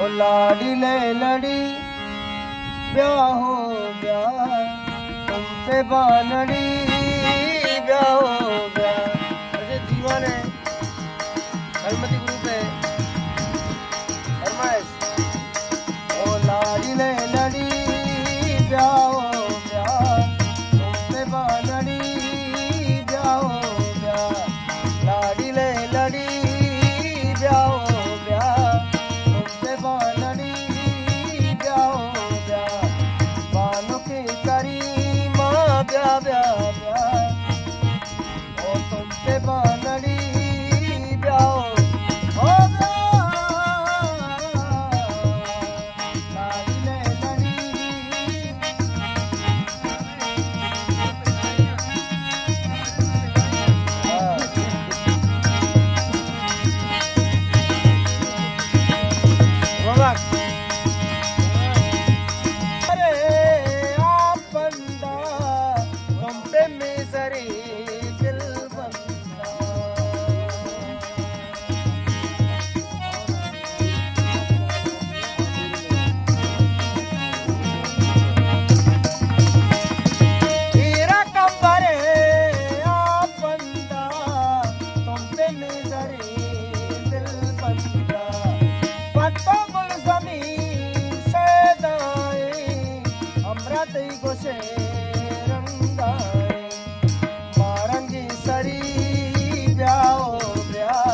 लाडीले लड़ी ब्याह हो ब्याह तुमसे बानड़ी ब्याह हो ब्याह। ऐसे दीवान है हरमती ग्रुप है हरमैस। ओ लाडीले लड़ी ब्याह हो ब्याह तुमसे बानड़ी ब्याह हो ब्याह। लाडीले लड़ी ब्याह हो ब्याह तुमसे बानड़ी ब्याह हो ब्याह। बानो के करी माँ ब्याह ब्याह ब्याह ओ तुमसे बानड़ी ब्याह हो ब्याह। लाडीले लड़ी अरे आप बंदा तुम पे मिजरी दिल बंदा। हीरा कंबरे आप बंदा तुम पे मिजरी दिल बंदा। पट्टो गुलजमी सदाए अमृत गोशे रंगाए। मारंगी सरी ब्याह ब्याह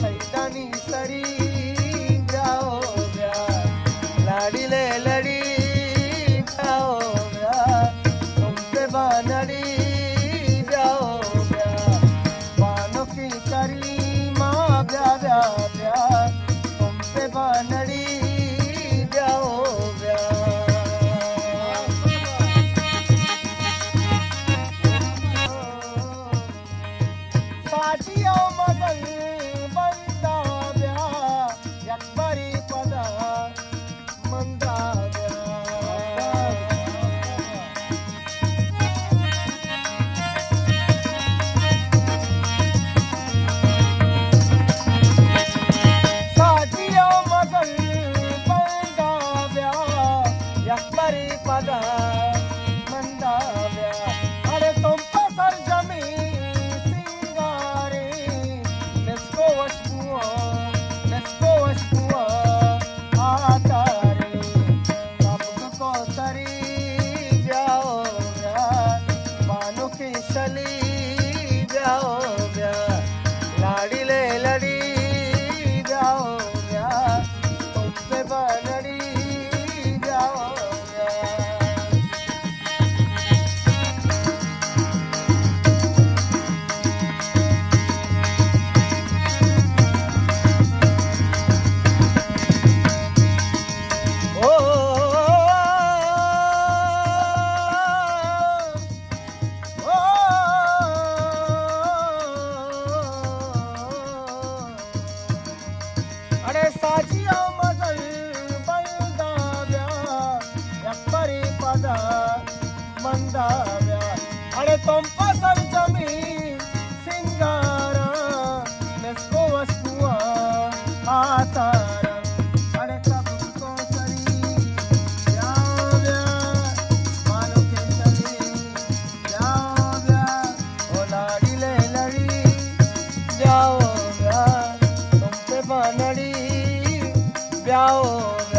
सैदानी सरी ब्याह ब्याह। लाडीले लड़ी ब्याह ब्याह तुमसे बानड़ी ब्याह ब्याह। बानों की करी माँ ब्याह ब्याह ब्याह तुमसे बानड़ी ब्याह ब्याह। साजियो मगल बंदा ब्याह यकबरी पदा मंदा ब्याह। साजियो मगल बंदा ब्याह यकबरी पदा मंदा ब्याह। अरे तुम पर जमी सिंगारे nesco वशकुआ आता रे। तब को सरी ब्याह ब्याह बानो की शली ब्याह ब्याह। लाडीले लड़ी ब्याह ब्याह तुमसे बानड़ी ब्याह ब्याह। ओ अरे साजिया मगल बंदा ब्याह यकबरी पदा मंदा ब्याह। अरे तुम पसर जमी सिंगारा nesco वशकुआ आता रे। अरे कब को सरी ब्याह ब्याह मानो के चली ब्याह ब्याह। ओ लाडीले लड़ी ब्याह ब्याह तुमसे बानड़ी ब्याह ब्याह।